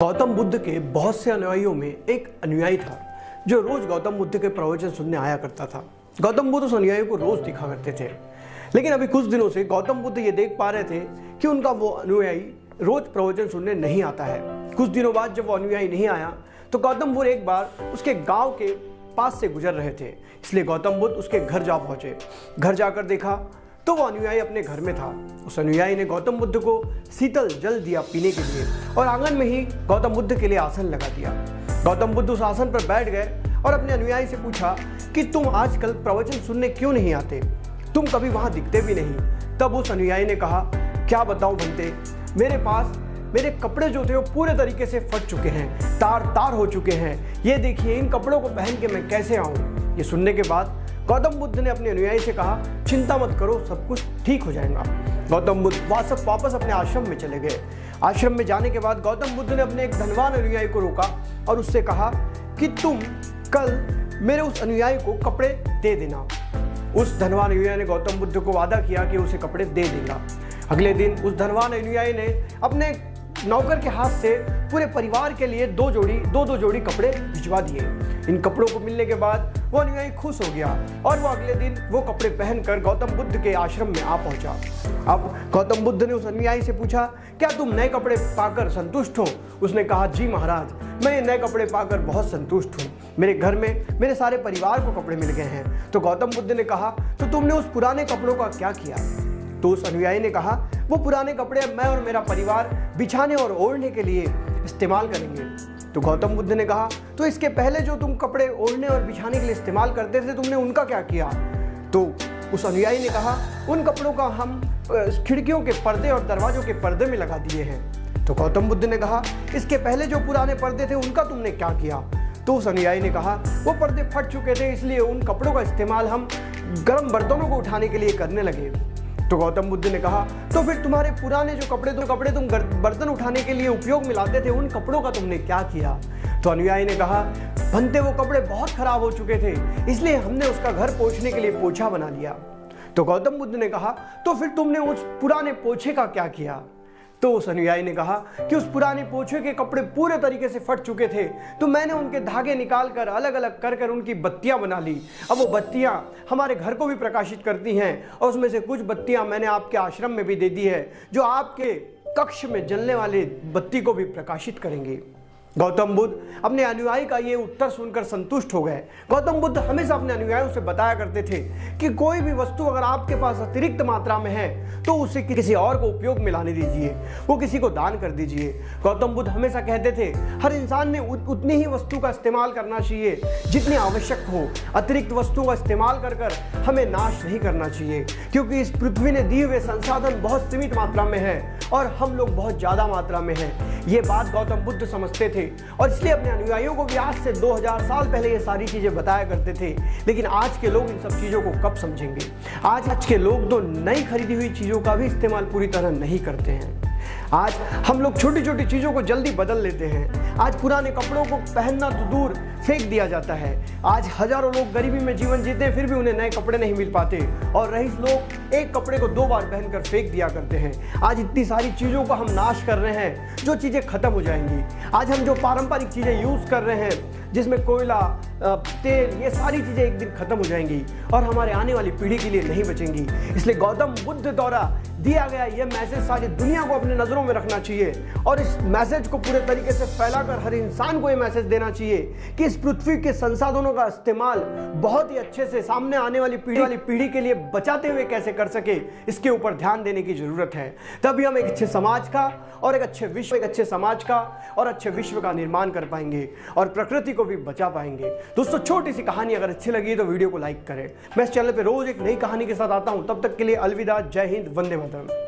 गौतम बुद्ध के बहुत से अनुयायियों में एक अनुयायी था जो रोज गौतम बुद्ध के प्रवचन सुनने आया करता था। गौतम बुद्ध उस अनुयायी को रोज दिखा करते थे, लेकिन अभी कुछ दिनों से गौतम बुद्ध ये देख पा रहे थे कि उनका वो अनुयायी रोज प्रवचन सुनने नहीं आता है। कुछ दिनों बाद जब वो अनुयायी नहीं आया तो गौतम बुद्ध एक बार उसके गांव के पास से गुजर रहे थे, इसलिए गौतम बुद्ध उसके घर जा पहुंचे। घर जाकर देखा तो वो अनुयायी अपने घर में था। उस अनुयायी ने गौतम बुद्ध को शीतल जल दिया पीने के लिए और आंगन में ही गौतम बुद्ध के लिए आसन लगा दिया। गौतम बुद्ध उस आसन पर बैठ गए और अपने अनुयायी से पूछा कि तुम आजकल प्रवचन सुनने क्यों नहीं आते, तुम कभी वहां दिखते भी नहीं। तब उस अनुयायी ने कहा, क्या बताऊं भंते, मेरे पास मेरे कपड़े जो थे वो पूरे तरीके से फट चुके हैं, तार तार हो चुके हैं। ये देखिए, इन कपड़ों को पहन के मैं कैसे आऊं। ये सुनने के बाद गौतम बुद्ध ने अपने अनुयायी से कहा, चिंता मत करो, सब कुछ ठीक हो जाएगा। गौतम बुद्ध वापस अपने आश्रम में चले गए। आश्रम में जाने के बाद गौतम बुद्ध ने अपने एक धनवान अनुयायी को रोका और उससे कहा कि तुम कल मेरे उस अनुयायी को कपड़े दे देना। उस धनवान अनुयायी ने गौतम बुद्ध को वादा किया कि उसे कपड़े दे देगा। अगले दिन उस धनवान अनुयायी ने अपने नौकर के हाथ से पूरे परिवार के लिए दो जोड़ी कपड़े भिजवा दिए। इन कपड़ों को मिलने के बाद वो अनुयायी खुश हो गया और वो अगले दिन वो कपड़े पहनकर गौतम बुद्ध के आश्रम में आ पहुंचा। अब गौतम बुद्ध ने उस अनुयायी से पूछा, क्या तुम नए कपड़े पाकर संतुष्ट हो? उसने कहा, जी महाराज, मैं ये नए कपड़े पाकर बहुत संतुष्ट हूँ। मेरे घर में मेरे सारे परिवार को कपड़े मिल गए हैं। तो गौतम बुद्ध ने कहा, तो तुमने उस पुराने कपड़ों का क्या किया? तो उस अनुयायी ने कहा, वो पुराने कपड़े मैं और मेरा परिवार बिछाने और ओढ़ने के लिए इस्तेमाल करेंगे। तो गौतम बुद्ध ने कहा, तो इसके पहले जो तुम कपड़े ओढ़ने और बिछाने के लिए इस्तेमाल करते थे, तुमने उनका क्या किया? तो उस अनुयायी ने कहा, उन कपड़ों का हम खिड़कियों के पर्दे और दरवाजों के पर्दे में लगा दिए हैं। तो गौतम बुद्ध ने कहा, इसके पहले जो पुराने पर्दे थे उनका तुमने क्या किया? तो उस अनुयायी ने कहा, वो पर्दे फट चुके थे, इसलिए उन कपड़ों का इस्तेमाल हम गर्म बर्तनों को उठाने के लिए करने लगे। तो गौतम बुद्ध ने कहा, तो फिर तुम्हारे पुराने जो कपड़े तुम बर्तन उठाने के लिए उपयोग में लाते थे, उन कपड़ों का तुमने क्या किया? तो अनुयायी ने कहा, भंते वो कपड़े बहुत खराब हो चुके थे, इसलिए हमने उसका घर पोंछने के लिए पोछा बना लिया। तो गौतम बुद्ध ने कहा, तो फिर तुमने उस पुराने पोछे का क्या किया? तो उस अनुयायी ने कहा कि उस पुराने पोछे के कपड़े पूरे तरीके से फट चुके थे, तो मैंने उनके धागे निकाल कर अलग अलग कर उनकी बत्तियां बना ली। अब वो बत्तियां हमारे घर को भी प्रकाशित करती हैं और उसमें से कुछ बत्तियां मैंने आपके आश्रम में भी दे दी है, जो आपके कक्ष में जलने वाले बत्ती को भी प्रकाशित करेंगे। गौतम बुद्ध अपने अनुयायी का ये उत्तर सुनकर संतुष्ट हो गए। गौतम बुद्ध हमेशा अपने अनुयायियों से बताया करते थे कि कोई भी वस्तु अगर आपके पास अतिरिक्त मात्रा में है तो उसे किसी और को उपयोग में लाने दीजिए, वो किसी को दान कर दीजिए। गौतम बुद्ध हमेशा कहते थे, हर इंसान ने उतनी ही वस्तु का इस्तेमाल करना चाहिए जितनी आवश्यक हो। अतिरिक्त वस्तुओं का इस्तेमाल कर हमें नाश नहीं करना चाहिए, क्योंकि इस पृथ्वी ने दिए हुए संसाधन बहुत सीमित मात्रा में है और हम लोग बहुत ज़्यादा मात्रा में हैं। ये बात गौतम बुद्ध समझते थे और इसलिए अपने अनुयायियों को भी आज से 2000 साल पहले ये सारी चीजें बताया करते थे। लेकिन आज के लोग इन सब चीजों को कब समझेंगे? आज के लोग तो नई खरीदी हुई चीजों का भी इस्तेमाल पूरी तरह नहीं करते हैं। आज हम लोग छोटी छोटी चीजों को जल्दी बदल लेते हैं। आज पुराने कपड़ों को पहनना तो दूर फेंक दिया जाता है। आज हजारों लोग गरीबी में जीवन जीते हैं, फिर भी उन्हें नए कपड़े नहीं मिल पाते और रईस लोग एक कपड़े को 2 बार पहनकर फेंक दिया करते हैं। आज इतनी सारी चीजों का हम नाश कर रहे हैं जो चीजें खत्म हो जाएंगी। आज हम जो पारंपरिक चीजें यूज कर रहे हैं, जिसमें कोयला, तेल, ये सारी चीजें एक दिन खत्म हो जाएंगी और हमारे आने वाली पीढ़ी के लिए नहीं बचेंगी। इसलिए गौतम बुद्ध द्वारा दिया गया यह मैसेज सारी दुनिया को अपने नजरों में रखना चाहिए और इस मैसेज को पूरे तरीके से फैलाकर हर इंसान को यह मैसेज देना चाहिए कि इस पृथ्वी के संसाधनों का इस्तेमाल बहुत ही अच्छे से सामने आने वाली पीढ़ी के लिए बचाते हुए कैसे कर सके, इसके ऊपर ध्यान देने की जरूरत है। तभी हम एक अच्छे समाज का और एक अच्छे समाज का और अच्छे विश्व का निर्माण कर पाएंगे और प्रकृति को भी बचा पाएंगे। दोस्तों, छोटी सी कहानी अगर अच्छी लगी तो वीडियो को लाइक करें। मैं इस चैनल पे रोज एक नई कहानी के साथ आता हूं। तब तक के लिए अलविदा, जय हिंद, वंदे मातरम।